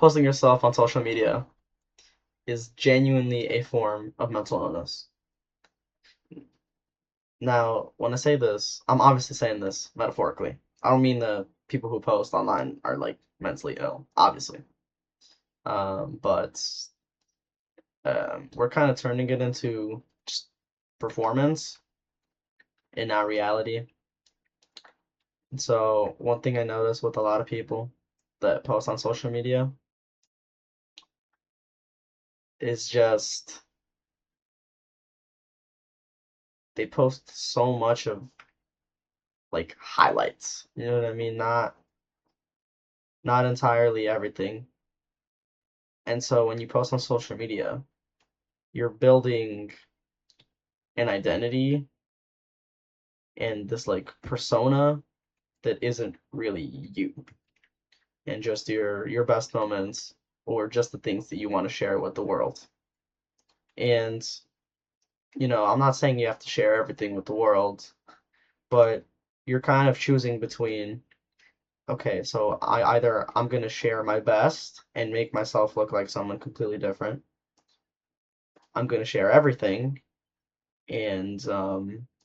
posting yourself on social media is genuinely a form of mental illness. Now, when I say this, I'm obviously saying this metaphorically. I don't mean the people who post online are like mentally ill, obviously. But we're kind of turning it into just performance and not reality. And so, one thing I notice with a lot of people that post on social media is just they post so much of like highlights. You know what I mean? Not entirely everything. And so when you post on social media, you're building an identity and this like persona that isn't really you and just your best moments or just the things that you want to share with the world. And I'm not saying you have to share everything with the world, but you're kind of choosing between okay, so I'm gonna share my best and make myself look like someone completely different. I'm gonna share everything and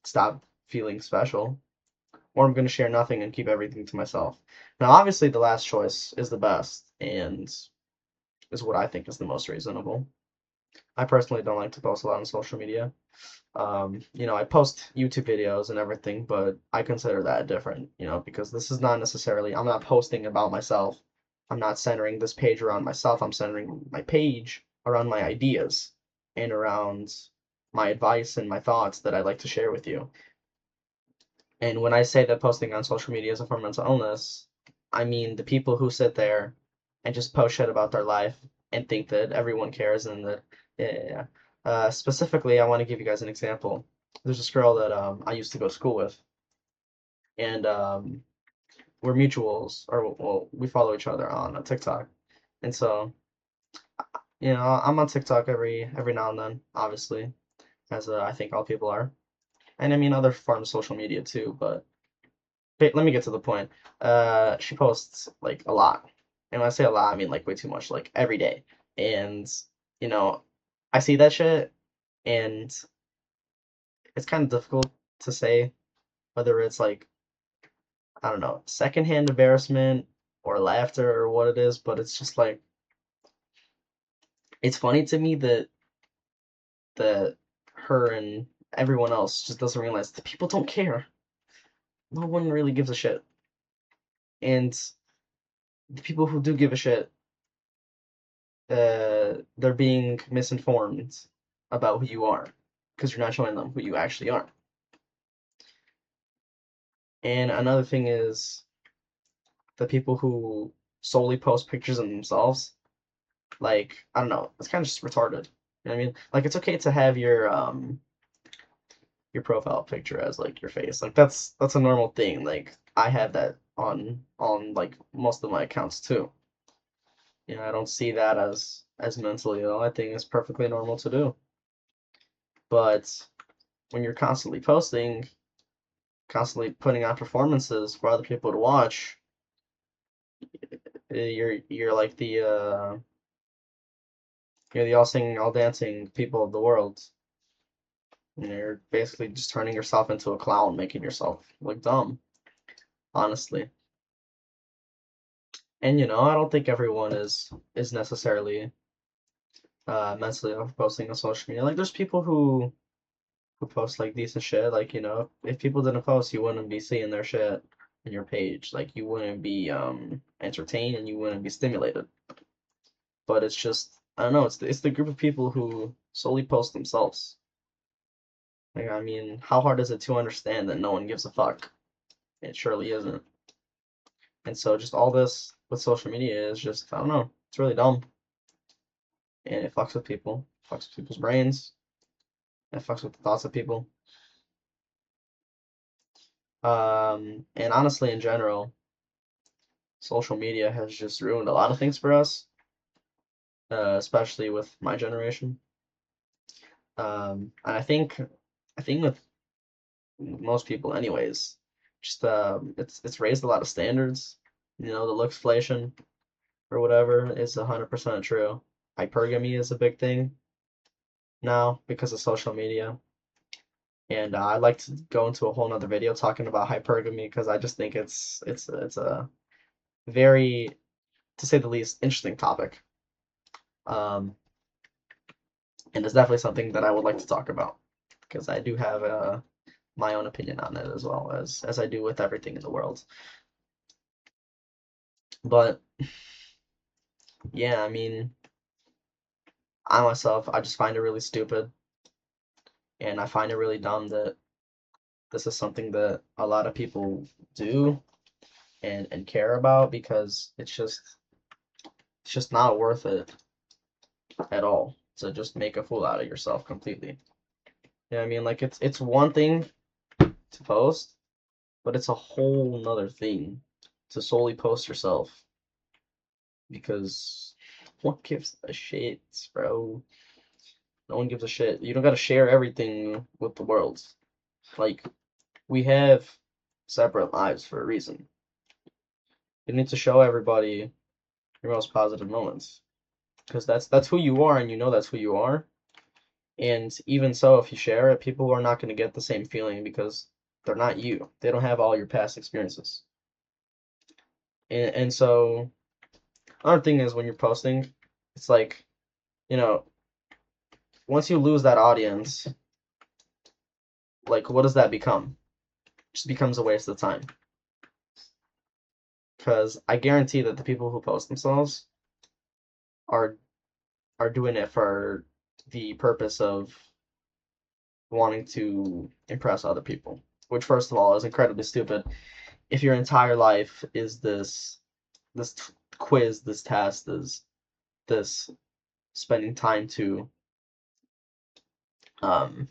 stop feeling special, or I'm gonna share nothing and keep everything to myself. Now, obviously, the last choice is the best and is what I think is the most reasonable. I personally don't like to post a lot on social media. I post YouTube videos and everything, but I consider that different, because this is not necessarily, I'm not posting about myself. I'm not centering this page around myself. I'm centering my page around my ideas and around my advice and my thoughts that I'd like to share with you. And when I say that posting on social media is a form of mental illness, I mean the people who sit there and just post shit about their life and think that everyone cares and that, yeah, yeah, yeah. Specifically, I want to give you guys an example. There's this girl that I used to go to school with, and we're mutuals, or well, we follow each other on TikTok. And so, I'm on TikTok every now and then, obviously, as I think all people are, and I mean other forms of social media too, but let me get to the point. She posts like a lot, and when I say a lot, I mean like way too much, like every day. And you know, I see that shit, and it's kind of difficult to say whether it's like I don't know, secondhand embarrassment or laughter or what it is, but it's just like it's funny to me that her and everyone else just doesn't realize that people don't care. No one really gives a shit, and the people who do give a shit they're being misinformed about who you are because you're not showing them who you actually are. And another thing is the people who solely post pictures of themselves, like I don't know, it's kind of just retarded. You know what I mean? Like it's okay to have your profile picture as like your face. Like that's a normal thing. Like I have that on like most of my accounts too. I don't see that as mentally ill. I think it's perfectly normal to do. But when you're constantly putting on performances for other people to watch, you're like you're the all singing, all dancing people of the world. And you're basically just turning yourself into a clown, making yourself look dumb, honestly. And I don't think everyone is necessarily mentally ill for posting on social media. Like there's people who post like decent shit. Like, if people didn't post, you wouldn't be seeing their shit in your page. Like you wouldn't be entertained and you wouldn't be stimulated. But it's just I don't know, it's the group of people who solely post themselves. Like I mean, how hard is it to understand that no one gives a fuck? It surely isn't. And so just all this with social media is just I don't know, it's really dumb. And it fucks with people, fucks with people's brains, and it fucks with the thoughts of people. And honestly in general, social media has just ruined a lot of things for us, especially with my generation. And I think with most people, anyways, just it's raised a lot of standards. The looksflation. or whatever is 100% true. Hypergamy is a big thing now because of social media. And I'd like to go into a whole nother video talking about hypergamy because I just think it's a very, to say the least, interesting topic. Um, and it's definitely something that I would like to talk about because I do have my own opinion on it as well as I do with everything in the world. But yeah, I mean, I myself, I just find it really stupid, and I find it really dumb that this is something that a lot of people do and care about because it's just not worth it at all to just make a fool out of yourself completely. You know what I mean? Like it's one thing to post, but it's a whole nother thing to solely post yourself because what gives a shit, bro? No one gives a shit. You don't gotta share everything with the world. Like we have separate lives for a reason. You need to show everybody your most positive moments because that's who you are, and you know that's who you are. And even so, if you share it, people are not going to get the same feeling because they're not you. They don't have all your past experiences. And so another thing is when you're posting, it's like, you know, once you lose that audience, like what does that become? It just becomes a waste of time. Because I guarantee that the people who post themselves are are doing it for the purpose of wanting to impress other people, which first of all is incredibly stupid. If your entire life is this quiz, this test, this spending time to um,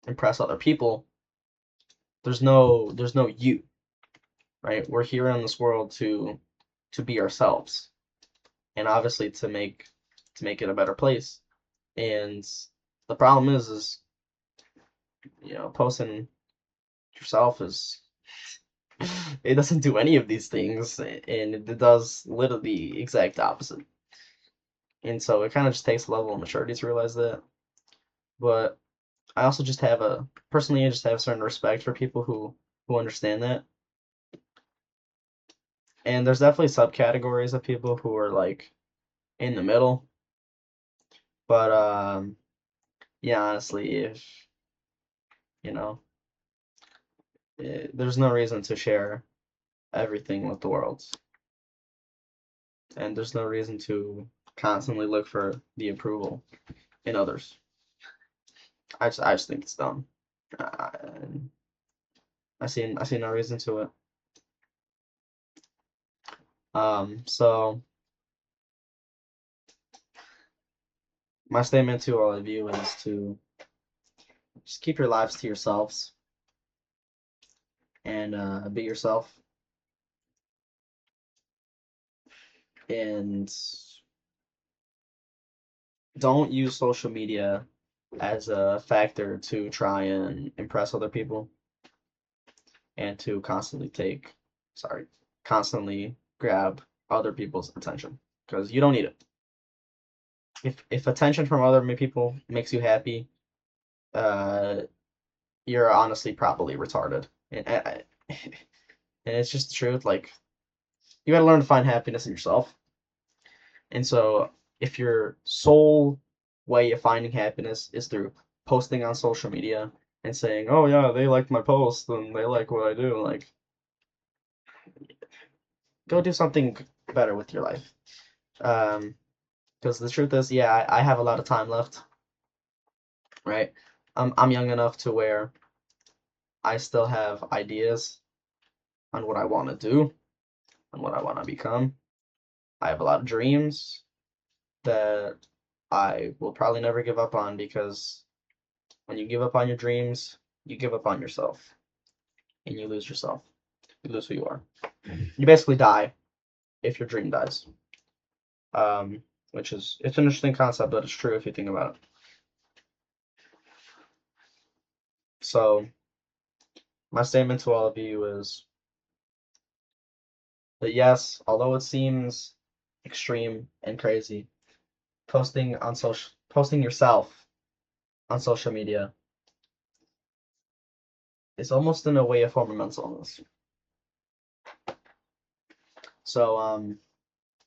impress other people, there's no you, right? We're here in this world to be ourselves, and obviously to make it a better place. And the problem is posting yourself is it doesn't do any of these things, and it does literally the exact opposite. And so it kind of just takes a level of maturity to realize that. But I also just have a personally I just have a certain respect for people who understand that. And there's definitely subcategories of people who are like in the middle. But yeah, honestly, if you know, there's no reason to share everything with the world, and there's no reason to constantly look for the approval in others. I just think it's dumb. I, I see no reason to it. So my statement to all of you is to just keep your lives to yourselves and be yourself and don't use social media as a factor to try and impress other people and to constantly grab other people's attention because you don't need it. If attention from other people makes you happy, uh, you're honestly probably retarded. And it's just the truth. Like you gotta learn to find happiness in yourself. And so if your sole way of finding happiness is through posting on social media and saying, "Oh yeah, they like my post and they like what I do," like go do something better with your life. Um, because the truth is, yeah, I have a lot of time left, right? I'm young enough to where I still have ideas on what I want to do and what I want to become. I have a lot of dreams that I will probably never give up on because when you give up on your dreams, you give up on yourself and you lose yourself. You lose who you are. You basically die if your dream dies. Which is it's an interesting concept, but it's true if you think about it. So my statement to all of you is that yes, although it seems extreme and crazy. Posting yourself on social media is almost in a way a form of mental illness. So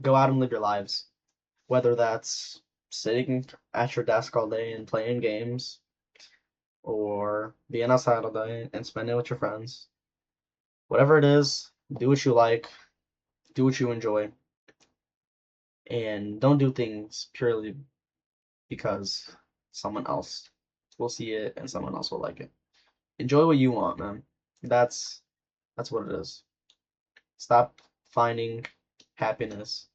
go out and live your lives, whether that's sitting at your desk all day and playing games, or being outside all day and spending it with your friends. Whatever it is, do what you like, do what you enjoy, and don't do things purely because someone else will see it and someone else will like it. Enjoy what you want, man. That's that's what it is. Stop finding happiness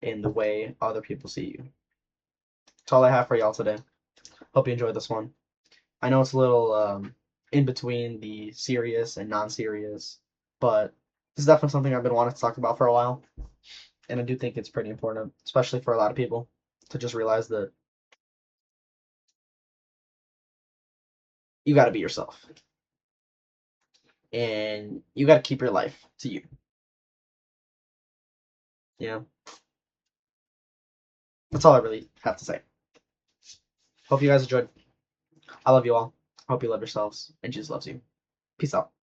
in the way other people see you. That's all I have for y'all today. Hope you enjoyed this one. I know it's a little in between the serious and non-serious, but this is definitely something I've been wanting to talk about for a while, and I do think it's pretty important, especially for a lot of people, to just realize that you got to be yourself, and you got to keep your life to you. Yeah, that's all I really have to say. Hope you guys enjoyed. I love you all. Hope you love yourselves, and Jesus loves you. Peace out.